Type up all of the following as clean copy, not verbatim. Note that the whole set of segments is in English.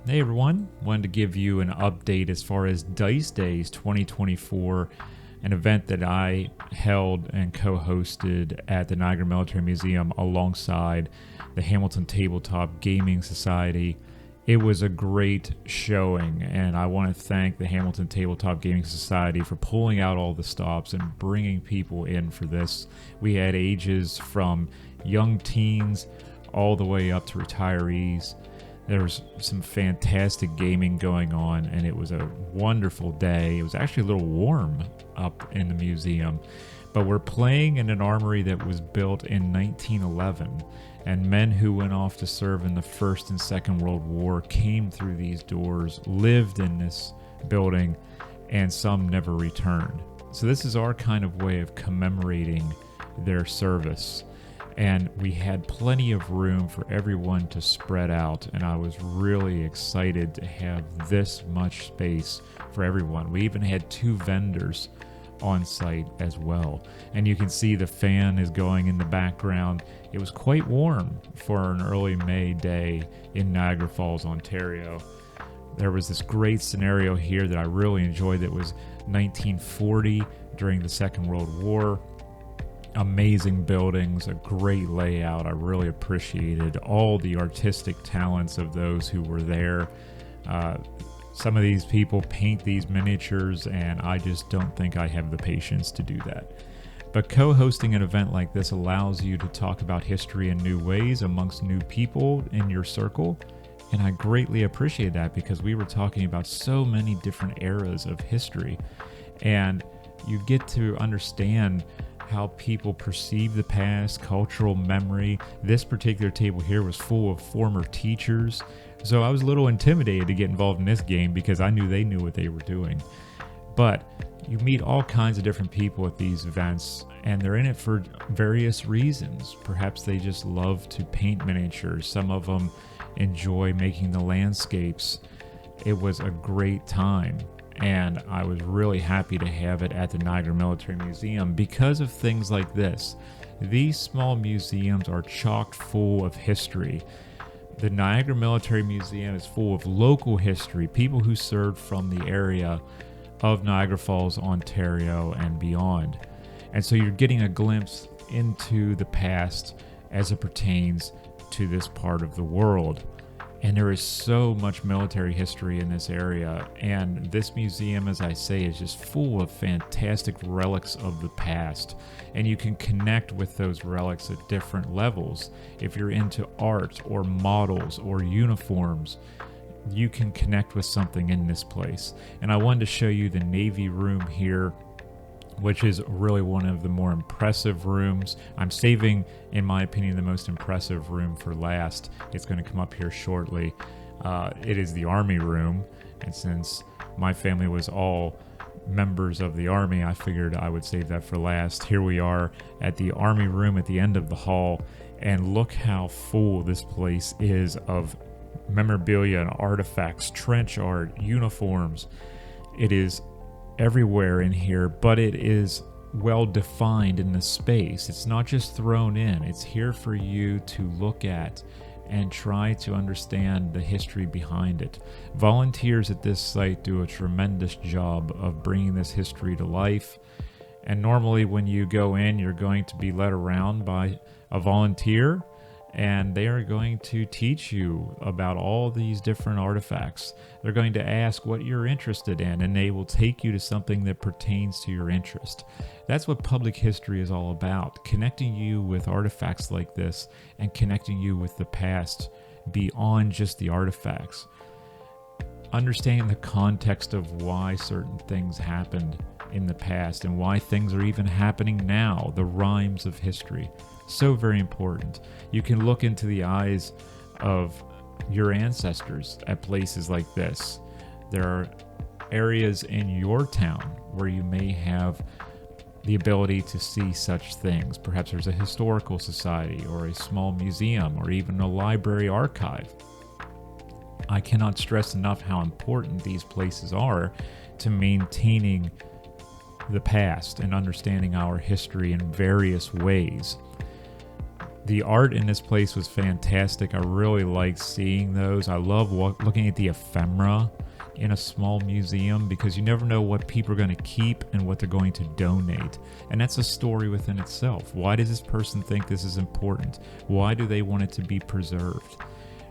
Hey everyone, wanted to give you an update as far as Dice Days 2024, an event that I held and co-hosted at the Niagara Military Museum alongside the Hamilton Tabletop Gaming Society. It was a great showing, and I want to thank the Hamilton Tabletop Gaming Society for pulling out all the stops and bringing people in for this. We had ages from young teens all the way up to retirees. There was some fantastic gaming going on, and it was a wonderful day. It was actually a little warm up in the museum, but we're playing in an armory that was built in 1911, and men who went off to serve in the First and Second World War came through these doors, lived in this building, and some never returned. So this is our kind of way of commemorating their service. And we had plenty of room for everyone to spread out, and I was really excited to have this much space for everyone. We even had 2 vendors on site as well, and you can see the fan is going in the background. It was quite warm for an early May day in Niagara Falls, Ontario. There was this great scenario here that I really enjoyed that was 1940 during the Second World War. Amazing buildings, a great layout. I really appreciated all the artistic talents of those who were there. Some of these people paint these miniatures, and I just don't think I have the patience to do that. But co-hosting an event like this allows you to talk about history in new ways amongst new people in your circle, and I greatly appreciate that because we were talking about so many different eras of history, and you get to understand how people perceive the past, cultural memory. This particular table here was full of former teachers, so I was a little intimidated to get involved in this game because I knew they knew what they were doing. But you meet all kinds of different people at these events, and they're in it for various reasons. Perhaps they just love to paint miniatures. Some of them enjoy making the landscapes. It was a great time, and I was really happy to have it at the Niagara Military Museum because of things like this. These small museums are chock full of history. The Niagara Military Museum is full of local history, people who served from the area of Niagara Falls, Ontario, and beyond. And so you're getting a glimpse into the past as it pertains to this part of the world. And there is so much military history in this area, and this museum, as I say, is just full of fantastic relics of the past, and you can connect with those relics at different levels. If you're into art or models or uniforms, you can connect with something in this place. And I wanted to show you the Navy room here, which is really one of the more impressive rooms. I'm saving, in my opinion, the most impressive room for last. It's going to come up here shortly. It is the Army room, and since my family was all members of the Army, I figured I would save that for last. Here we are at the Army room at the end of the hall, and look how full this place is of memorabilia and artifacts, trench art, uniforms. It is everywhere in here, but it is well defined in the space. It's not just thrown in, it's here for you to look at and try to understand the history behind it. Volunteers at this site do a tremendous job of bringing this history to life, and normally when you go in, you're going to be led around by a volunteer, and they are going to teach you about all these different artifacts. They're going to ask what you're interested in, and they will take you to something that pertains to your interest. That's what public history is all about, connecting you with artifacts like this and connecting you with the past beyond just the artifacts. Understanding the context of why certain things happened in the past and why things are even happening now, the rhymes of history. So very important. You can look into the eyes of your ancestors at places like this. There are areas in your town where you may have the ability to see such things. Perhaps there's a historical society or a small museum or even a library archive. I cannot stress enough how important these places are to maintaining the past and understanding our history in various ways. The art in this place was fantastic. I really like seeing those. I love looking at the ephemera in a small museum, because you never know what people are going to keep and what they're going to donate. And that's a story within itself. Why does this person think this is important? Why do they want it to be preserved?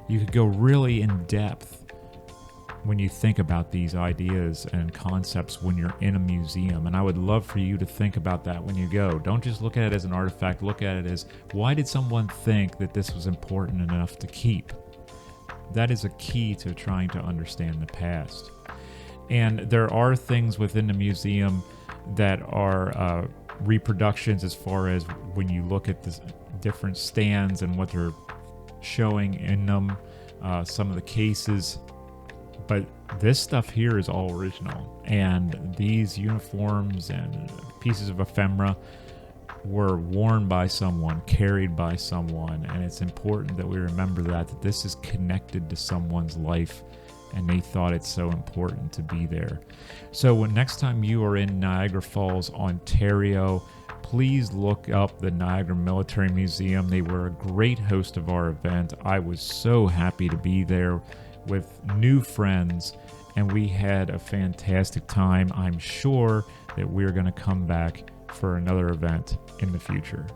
You could go really in depth when you think about these ideas and concepts when you're in a museum. And I would love for you to think about that when you go. Don't just look at it as an artifact. Look at it as, why did someone think that this was important enough to keep? That is a key to trying to understand the past. And there are things within the museum that are reproductions, as far as when you look at the different stands and what they're showing in them, some of the cases. But this stuff here is all original. And these uniforms and pieces of ephemera were worn by someone, carried by someone, and it's important that we remember that this is connected to someone's life, and they thought it's so important to be there. So when next time you are in Niagara Falls, Ontario, please look up the Niagara Military Museum. They were a great host of our event. I was so happy to be there with new friends, and we had a fantastic time. I'm sure that we're going to come back for another event in the future.